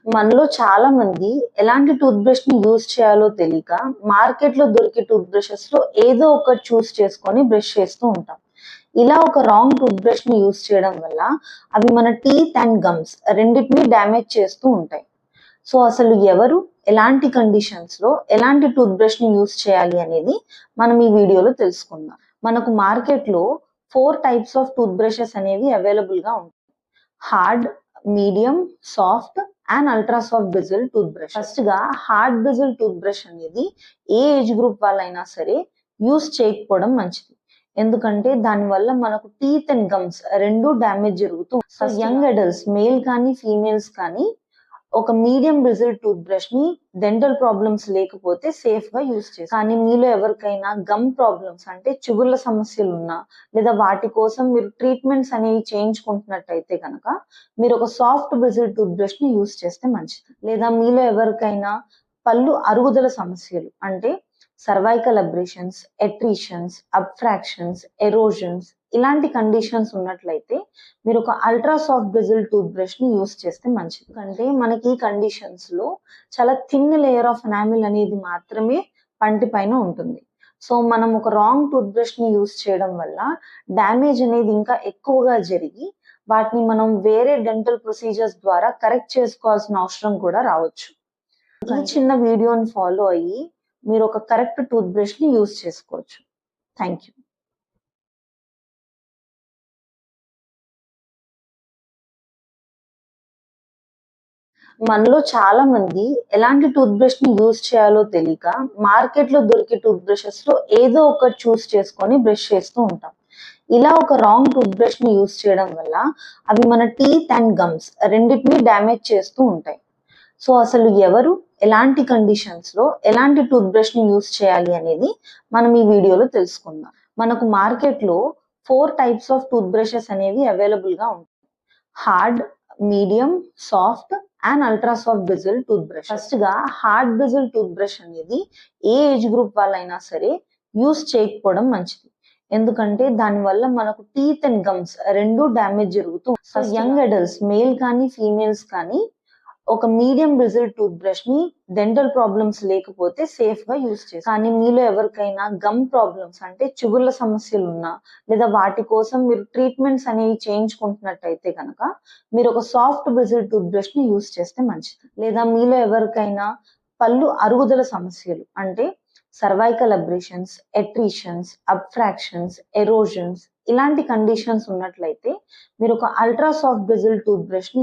మనలో చాలా మంది ఎలాంటి టూత్ బ్రష్ ని యూజ్ చేయాలో తెలియక మార్కెట్ లో దొరికే టూత్ బ్రషెస్ లో ఏదో ఒకటి చూస్ చేసుకొని బ్రష్ చేస్తూ ఉంటాం. ఇలా ఒక రాంగ్ టూత్ బ్రష్ ని యూజ్ చేయడం వల్ల అవి మన టీత్ అండ్ గమ్స్ రెండింటిని డ్యామేజ్ చేస్తూ ఉంటాయి. సో అసలు ఎవరు ఎలాంటి కండిషన్స్ లో ఎలాంటి టూత్ బ్రష్ ని యూజ్ చేయాలి అనేది మనం ఈ వీడియోలో తెలుసుకుందాం. మనకు మార్కెట్ లో 4 టైప్స్ ఆఫ్ టూత్ బ్రషెస్ అనేవి అవైలబుల్ గా ఉంటాయి. Hard, medium, soft and ultra soft Brazil tooth brush. First గా హార్డ్ బ్రిజిల్ టూత్ బ్రష్ అనేది ఏ ఏజ్ గ్రూప్ వాళ్ళైనా సరే యూస్ చేయకపోవడం మంచిది. ఎందుకంటే దాని వల్ల మనకు టీత్ అండ్ గమ్స్ రెండు డ్యామేజ్ జరుగుతూ. సో యంగ్ అడల్ట్స్ మేల్ కానీ ఫీమేల్స్ కానీ ఒక మీడియం బ్రిజిల్ టూత్ బ్రష్ ని డెంటల్ ప్రాబ్లమ్స్ లేకపోతే సేఫ్ గా యూస్ చేస్తారు. కానీ మీలో ఎవరికైనా గమ్ ప్రాబ్లమ్స్ అంటే చిగుళ్ళ సమస్యలు ఉన్నా లేదా వాటి కోసం మీరు ట్రీట్మెంట్స్ అనేవి చేయించుకుంటున్నట్టయితే కనుక మీరు ఒక సాఫ్ట్ బ్రిజిల్ టూత్ బ్రష్ ని యూస్ చేస్తే మంచిది. లేదా మీలో ఎవరికైనా పళ్ళు అరుగుదల సమస్యలు అంటే సర్వైకల్ అబ్రేషన్స్, ఎట్రిషన్స్, అబ్ఫ్రాక్షన్స్, ఎరోజన్స్ ఇలాంటి కండిషన్స్ ఉన్నట్లయితే మీరు ఒక ultra soft Brazil tooth brush ని యూస్ చేస్తే మంచిది. అంటే మనకి ఈ కండిషన్స్ లో చాలా థిన్ లేయర్ ఆఫ్ ఎనామిల్ అనేది మాత్రమే పంటి పైన ఉంటుంది. సో మనం ఒక రాంగ్ టూత్ బ్రష్ ని యూస్ చేయడం వల్ల డ్యామేజ్ అనేది ఇంకా ఎక్కువగా జరిగి వాటిని మనం వేరే డెంటల్ ప్రొసీజర్స్ ద్వారా కరెక్ట్ చేసుకోవాల్సిన అవసరం కూడా రావచ్చు. ఈ చిన్న వీడియోని ఫాలో అయ్యి మీరు ఒక కరెక్ట్ టూత్ బ్రష్ ని యూస్ చేసుకోవచ్చు. Thank you. మనలో చాలా మంది ఎలాంటి టూత్ బ్రష్ ని యూజ్ చేయాలో తెలియక మార్కెట్ లో దొరికే టూత్ బ్రషెస్ లో ఏదో ఒకటి చూస్ చేసుకొని బ్రష్ చేస్తూ ఉంటాం. ఇలా ఒక రాంగ్ టూత్ బ్రష్ ని యూజ్ చేయడం వల్ల అవి మన టీత్ అండ్ గమ్స్ రెండింటిని డ్యామేజ్ చేస్తూ ఉంటాయి. సో అసలు ఎవరు ఎలాంటి కండిషన్స్ లో ఎలాంటి టూత్ బ్రష్ ని యూజ్ చేయాలి అనేది మనం ఈ వీడియోలో తెలుసుకుందాం. మనకు మార్కెట్ లో 4 టైప్స్ ఆఫ్ టూత్ బ్రషెస్ అనేవి అవైలబుల్ గా ఉంటాయి. Hard, medium, soft and ultra soft Brazil tooth brush. First గా హార్డ్ బ్రిజిల్ టూత్ బ్రష్ అనేది ఏ ఏజ్ గ్రూప్ వాళ్ళైనా సరే యూస్ చేయకపోవడం మంచిది. ఎందుకంటే దాని వల్ల మనకు టీత్ అండ్ గమ్స్ రెండు డ్యామేజ్ జరుగుతూ. సో యంగ్ అడల్ట్స్ మేల్ కానీ ఫీమేల్స్ కానీ ఒక మీడియం బ్రిజిల్ టూత్ బ్రష్ ని డెంటల్ ప్రాబ్లమ్స్ లేకపోతే సేఫ్ గా యూస్ చేస్తారు. కానీ మీలో ఎవరికైనా గమ్ ప్రాబ్లమ్స్ అంటే చిగుళ్ళ సమస్యలు ఉన్నా లేదా వాటి కోసం మీరు ట్రీట్మెంట్స్ అనేవి చేయించుకుంటున్నట్టయితే కనుక మీరు ఒక సాఫ్ట్ బ్రిజిల్ టూత్ బ్రష్ ని యూస్ చేస్తే మంచిది. లేదా మీలో ఎవరికైనా పళ్ళు అరుగుదల సమస్యలు అంటే సర్వైకల్ అబ్రేషన్స్, ఎట్రిషన్స్, అబ్ఫ్రాక్షన్స్, ఎరోజన్స్ ఇలాంటి కండిషన్స్ ఉన్నట్లయితే మీరు ఒక ultra soft Brazil tooth brush ని